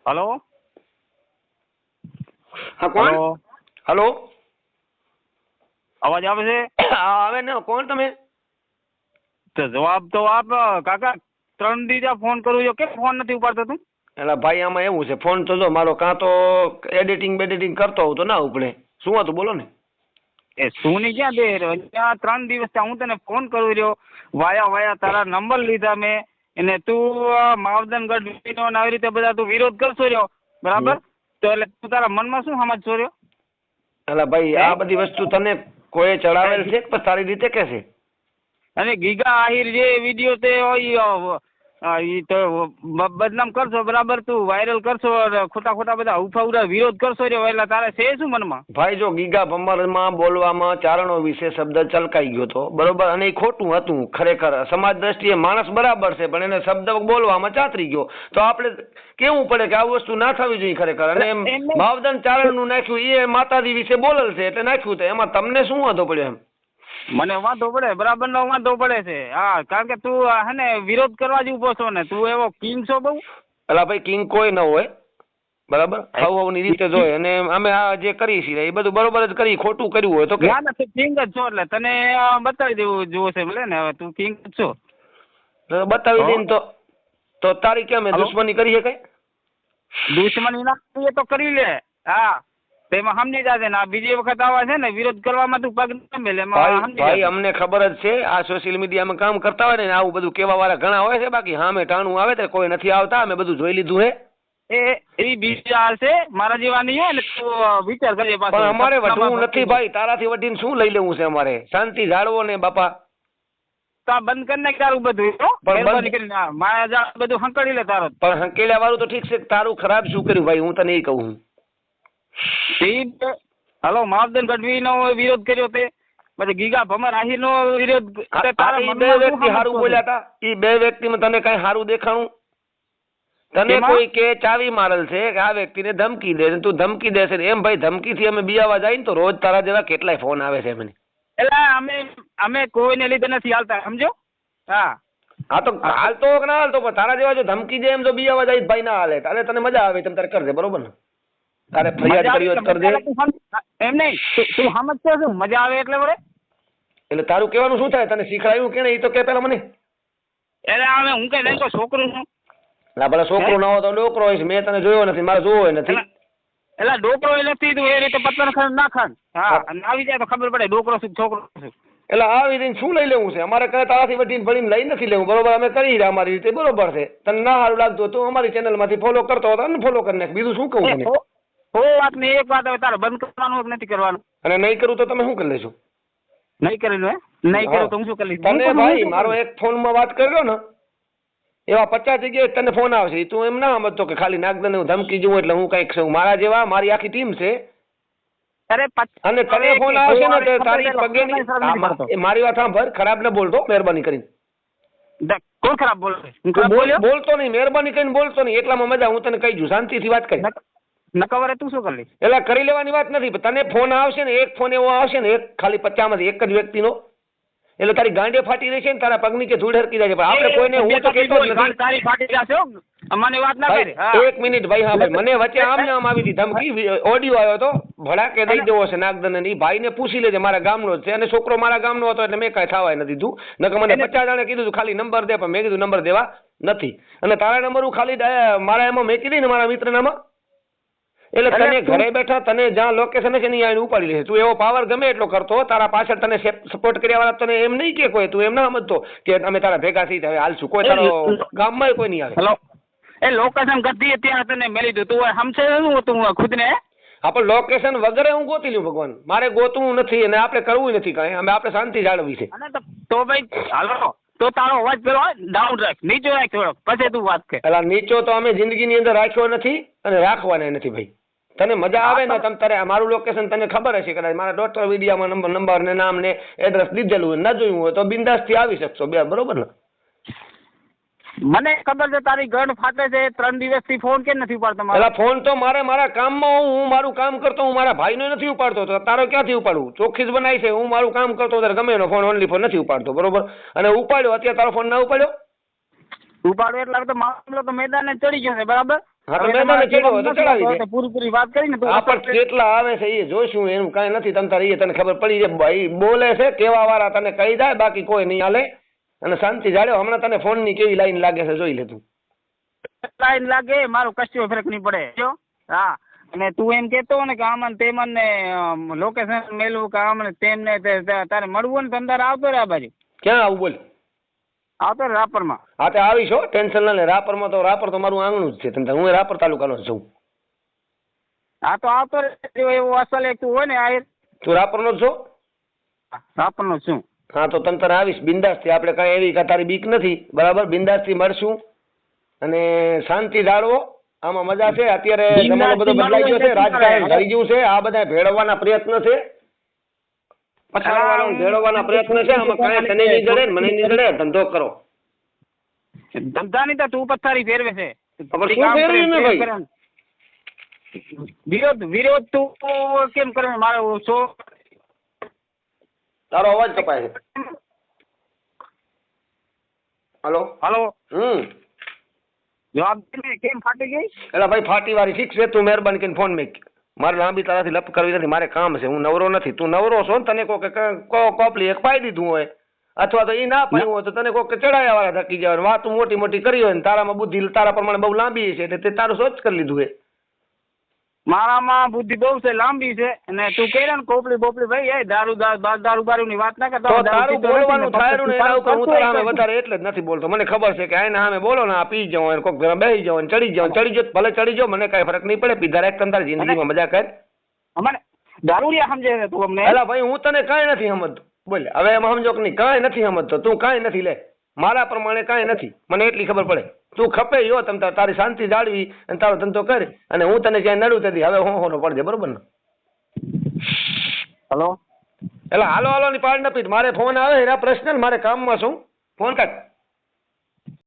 Hello. હા કોણ? Hello. Hello. અવાજ આવે છે? હા આવે ને. કોણ તમે? તો જવાબ તો આપ કાકા. 3 દીધા ફોન કરું છું, કેમ ફોન નથી ઉપાડતો તું? એટલે ભાઈ આમાં એવું છે, ફોન તો જો મારો કાં તો એડિટિંગ કરતો હોઉં તો ના ઉપડે. શું હતું બોલો ને. એ સુની ક્યાં દે રહ્યો? ત્યાં 3 દિવસ હું તને ફોન કરું રહ્યો, વાયા તારા નંબર લીધા મેં, અને તું માવદન ગઢવીનો આવી રીતે બધા તું વિરોધ કરશો રહ્યો, બરાબર? તો એટલે તું તારા મનમાં શું સમજશો રહ્યો? એટલે ભાઈ આ બધી વસ્તુ તને કોઈ ચડાવેલ છે કે તારી રીતે કે છે? અને ગીગા આહિર જે વિડીયો તે ઈ તો બદનામ કરશો, બરાબર? તું વાયરલ કરશો, ખોટા બધા ઉફાઉરા વિરોધ કરશો રહ્યો, એટલે તારે છે શું મનમાં? ભાઈ જો ગીગા ભમરમાં બોલવામાં ચારણો વિશે શબ્દ ચલકાઈ ગયો હતો, બરોબર, અને એ ખોટું હતું ખરેખર. સમાજ દ્રષ્ટિએ માણસ બરાબર છે, પણ એને શબ્દ બોલવામાં ચાતરી ગયો. તો આપણે કેવું પડે કે આ વસ્તુ ના થવી જોઈએ ખરેખર. અને માવદન ચારણનું નાખ્યું એ માતાજી વિશે બોલેલ છે એટલે નાખ્યું. તો એમાં તમને શું વાંધો પડ્યો એમ? મને વાંધો પડે, બરાબર નો વાંધો પડે છે. હા, કારણ કે તું હે ને વિરોધ કરવા જ ઉભો છો ને, તું એવો કિંગ છો બહુ. એટલે ભાઈ કિંગ કોઈ ન હોય, બરાબર, ખાવની રીતે જોઈએ. અને અમે આ જે કરી છીએ એ બધું બરોબર જ કરી. ખોટું કર્યું હોય તો ના તું કિંગ જ છો, એટલે તને બતાવી દેવું જોવું છે ભલે ને. હવે તું કિંગ જ છો, બતાવી દઈને તો તારી કેમ દુશ્મની કરી છે કઈ? દુશ્મની ના કરીએ તો કરી લે. હા, તેમાં સમજી જાજે ને. આ બીજી વખત આવા છે ને વિરોધ કરવામાં તું પગ ન મેલે. ભાઈ અમને ખબર જ છે, આ સોશિયલ મીડિયામાં કામ કરતા હોય ને આવું બધું કેવા વાળા ઘણા હોય છે. બાકી હા મેં ટાણું આવે તો કોઈ નથી આવતા. અમે બધું જોઈ લીધું હે. એ બીજી હાલ છે, મારા જેવા નહીં હોય ને તું વિચાર કરજે પાછો. પણ અમારે વઢવું નથી ભાઈ, તારાથી વઢીને શું લઈ લેવું છે અમારે? શાંતિ જાળવો ને બાપા. તો બંધ કરી નાખ તારું બધું, મહેરબાની કરીને. મારા બધું હંકડી લે તારો. પણ હંકેલ્યા વાળું તો ઠીક છે, તારું ખરાબ શું કર્યું ભાઈ? હું તને એ કહું. હલો, માવદન ગઢવી નો વિરોધ કર્યો તે, પછી ગીગા ભમર આહિર નો વિરોધ. બે વ્યક્તિ સારું બોલ્યા હતા. એ બે વ્યક્તિમાં તને કઈ સારું દેખાણું? તને કોઈ કે ચાવી મારેલ છે કે આ વ્યક્તિને ધમકી દે, તું ધમકી દેશે એમ? ભાઈ ધમકીથી અમે બિયાવા જાય ને તો રોજ તારા જેવા કેટલાય ફોન આવે છે મને. એટલે અમે કોઈને લીધે નથી હાલતા, સમજો? હા તો હાલતો કે ના હાલતો, પણ તારા જેવા જો ધમકી દે એમ તો બિયાવા જાય ભાઈ ના હાલે. તારે તને મજા આવે તમે તારે કરજે, બરોબર ને? તારે ફરિયાદ કરી હોય કરજે. એમ નહીં, તું સમજતો શું મજા આવે એટલે વળે? એટલે તારું કહેવાનું શું થાય? તને શીખડાયું કે એ તો કે પેલા મને. એટલે હવે હું કઈ નહીં છોકરું છું. ના ભલે છોકરો ના હોય તો ડોકરો હોય. મેં તને જોયો નથી, મારે જોવો નથી. એટલે ડોકરો નથી તું એ રીતે પતન ખાન ના ખાન. હા, આવી જાય તો ખબર પડે ડોકરો શું છોકરો શું. એટલે આવી રીતે શું લઈ લેવું છે? અમારે કઈ તારાથી વટીને ભણીને લઈ નથી લેવું, બરોબર? અમે કરી રહ્યા અમારી રીતે, બરોબર છે. તને ના સારું લાગતું તો અમારી ચેનલ માંથી ફોલો કરતો હતો ને ફોલો કરી નાખ. બીજું શું કહું તને? વાત નહીં, એક વાત હવે તારે બંધ કરવાનું નથી કરવાનું. અને નહીં કરું તો તમે શું કરી લેશો? નહીં કરેલું હે? નહીં કર્યું તો હું શું કરી લઈશ? તને ભાઈ મારો એક ફોનમાં વાત કર્યો ને, એવા 50 જગ્યાએ તને ફોન આવશે. તું એમ ના સમજતો કે ખાલી નાગદને હું ધમકી જોઉં એટલે હું કઈક છું. મારા જેવા મારી આખી ટીમ છે. અને તને ફોન આવશે ને તો તારી પગે મારી વાત સાંભળ, ખરાબ ન બોલતો મહેરબાની કરીને. કોણ ખરાબ બોલતો નહીં, મહેરબાની કરીને બોલતો નહીં. એટલામાં મજા. હું તને કહી દઉં, શાંતિથી વાત કરી. નકવરે તું શું કરી? એટલે કરી લેવાની વાત નથી. તને ફોન આવશે ને, એક ફોન એવો આવશે ને, એક ખાલી 50 માંથી એક જ વ્યક્તિનો, એટલે તારી ગાંડે ફાટી રહેશે ને, તારા પગ નીચે ધૂળ હરકી જાય છે. આપણે કોઈને હું તો કહેતો જ નથી. તારી ફાટી જશે મને વાત ના કરી. એક મિનિટ ભાઈ, હા ભાઈ, મને વચ્ચે આમ નામ આવી હતી ધમકી, ઓડિયો આવ્યો હતો, ભડાકે દઈ દેવો છે નાગદન ને. ભાઈને પૂછી લેજે, મારા ગામનો જ છે અને છોકરો મારા ગામનો હતો એટલે મેં કાંઈ થવાય નથી દીધું. નકર મને 50 જણે કીધું ખાલી નંબર દે, પણ મેં કીધું નંબર દેવા નથી. અને તારા નંબર હું ખાલી મારા એમાં મેકી દઈ ને, મારા મિત્રનામાં. એટલે તને ઘરે બેઠા તને જ્યાં લોકેશન છે ને અહીંયા ઉપાડી લેશે. તું એવો પાવર ગમે એટલો કરતો, તારા પાછળ તને સપોર્ટ કર્યા વાળા તને એમ નહીં કે કોઈ, તું એમ ના સમજતો કે અમે તારા ભેગા થઈ હવે હાલશું. કોઈ તારો ગામમાં કોઈ નહીં આવે. એ લોકેશન ગધી ત્યાં તને મેલી દઉં, તું સમજે શું તું ખુદ ને? આપણે લોકેશન વગેરે હું ગોતી લઉં ભગવાન, મારે ગોતવું નથી અને આપણે કરવું નથી કાંઈ. અમે આપણે શાંતિ જાળવી છે. તો ભાઈ હાલો, તો તારો અવાજ પેલો ડાઉન રાખ, નીચો રાખ થોડો, પછી તું વાત કર. એટલે નીચો તો અમે જિંદગીની અંદર રાખ્યો નથી અને રાખવાના નથી ભાઈ. તને મજા આવે ને, તમ તારે મારું લોકેશન તને ખબર હશે કદાચ, મારા ડોક્ટર વિડીયામાં નંબર ને નામ ને એડ્રેસ દીધેલું હોય, ન જોયું હોય તો બિંદાસથી આવી શકશો બે, બરોબર ને? મને ખબર છે તારી ગણ ફાટે છે. 3 દિવસથી ફોન કેમ નથી ઉપાડતો? એટલે ફોન તો મારા કામમાં હું મારું કામ કરતો, હું મારા ભાઈનો નથી ઉપાડતો. તો તારો ક્યાંથી ઉપાડું? ચોખ્ખી જ બનાવી છે. હું મારું કામ કરતો ત્યારે ગમે એનો ફોન, ઓનલી ફોન નથી ઉપાડતો, બરોબર? અને ઉપાડ્યો અત્યારે તારો ફોન ના ઉપાડ્યો? ઉપાડ્યો એટલે તો મામલો તો મેદાને ચડી ગયો છે, બરાબર? હા, તો હવે મેદાને તમારે ચડ્યો હોય તો કહેવાનું ચડાવી નથી, દે. તો પૂરી વાત કરીને તું આ પણ કેટલા આવે છે એ જોઈશું, એનું કાંઈ નથી. તમ તારે એ તને ખબર પડી જાય. ભાઈ બોલે છે કેવા વાળા તને કહી જાય, બાકી કોઈ નહીં હાલે. અને શાંતિ જાળ્યો. હમણાં તને ફોન ની કેવી લાઈન લાગે છે જોઈ લે તું. લાઈન લાગે મારું કશો ફરક નહીં પડે જો. હા, અને તું એમ કહેતો ને કે આમાં તેમાં ને લોકેશન મેલવું કે આમ ને તેમ ને તારે મળવું ને તંદાર આવતો રે આ બાજુ. ક્યાં આવું બોલ? આવતો રે રાપરમાં. હા, તે આવીશ હો, ટેન્શન ના લે. રાપર તો મારું આંગણું જ છે. તને હું રાપર તાલુકાનો જ છું. હા, તો આવતો રે. એવું અસલ એક તું હોય ને આ તું રાપરનો જ છો? રાપરનો છું. હા, તો તને તારે આવીશ બિંદાસથી. આપણે કાંઈ એવી તારી બીક નથી, બરાબર? બિંદાસથી મળશું અને શાંતિ જાળવો. આમાં મજા છે. અત્યારે જમાનો બધો બદલાઈ ગયો છે, રાજકારણ થઈ ગયું છે. આ બધા ભેળવવાના પ્રયત્ન છે, પછાડવાના ભેળવવાના પ્રયત્ન છે. આમાં કાંઈ તને નહીં જડે, મને નહીં જડે. ધંધો કરો. ધંધાની તો તું પથારી ફેરવે છે. પણ શું ફેરવ્યું ને ભાઈ? વિરોધ તું કેમ કરે? મારો શો તારો અવાજ કપાય છે. હલો હલો, જવાબ દે ને, કેમ ફાટી ગઈ? એટલે ભાઈ ફાટી વાળી ઠીક છે. તું મહેરબાની કરીને ફોન મેક. મારે લાંબી તારાથી લપ કરવી નથી. મારે કામ છે. હું નવરો નથી. તું નવરો છો ને? તને કોપલી એક પાઈ દીધું હોય, અથવા તો એ ના પાડ્યું હોય તો તને કોક ચડાયા વાળા ધકી જાય. વાતું મોટી મોટી કરી હોય ને તારામાં બુદ્ધિ તારા પ્રમાણે બહુ લાંબી છે એટલે તે તારું સોચ કરી લીધું છે. મારામાં બુદ્ધિ બહુ છે, લાંબી છે. અને તું કહે ને કોપલી બોપલી ભાઈ, એ દારૂ બારૂ ની વાત ના કરતા. તો તારું બોલવાનું થાય ને એના ઉપર હું તારા સામે વધારે એટલે જ નથી બોલતો. મને ખબર છે કે આના સામે બોલો ને આ પી જાવ અને કોક બેસી જાવ ને ચડી જાવ ભલે ચડી જાવ, મને કઈ ફરક નહીં પડે. પીધા રાખ તમ તારી જિંદગીમાં મજા કર. અમને દારૂડિયા સમજે છે તું અમને? એલા ભાઈ હું તને કાંઈ નથી સમજતો. બોલે હવે એમાં સમજો કે નહીં, કાંઈ નથી સમજતો. તું કાંઈ નથી લે. મારા પ્રમાણે કાંઈ નથી. મને એટલી ખબર પડે. તું ખપે યો તમ તારી શાંતિ જાળવી અને તારો ધંધો કર. અને હું તને જ્યાં નડું તેથી હવે હોનો પડજે, બરોબર ને? હલો, એટલે હાલો હાલો ની પાડ ન પીટ. મારે ફોન આવે એના પર્સનલ, મારે કામમાં છું. ફોન કાઢ.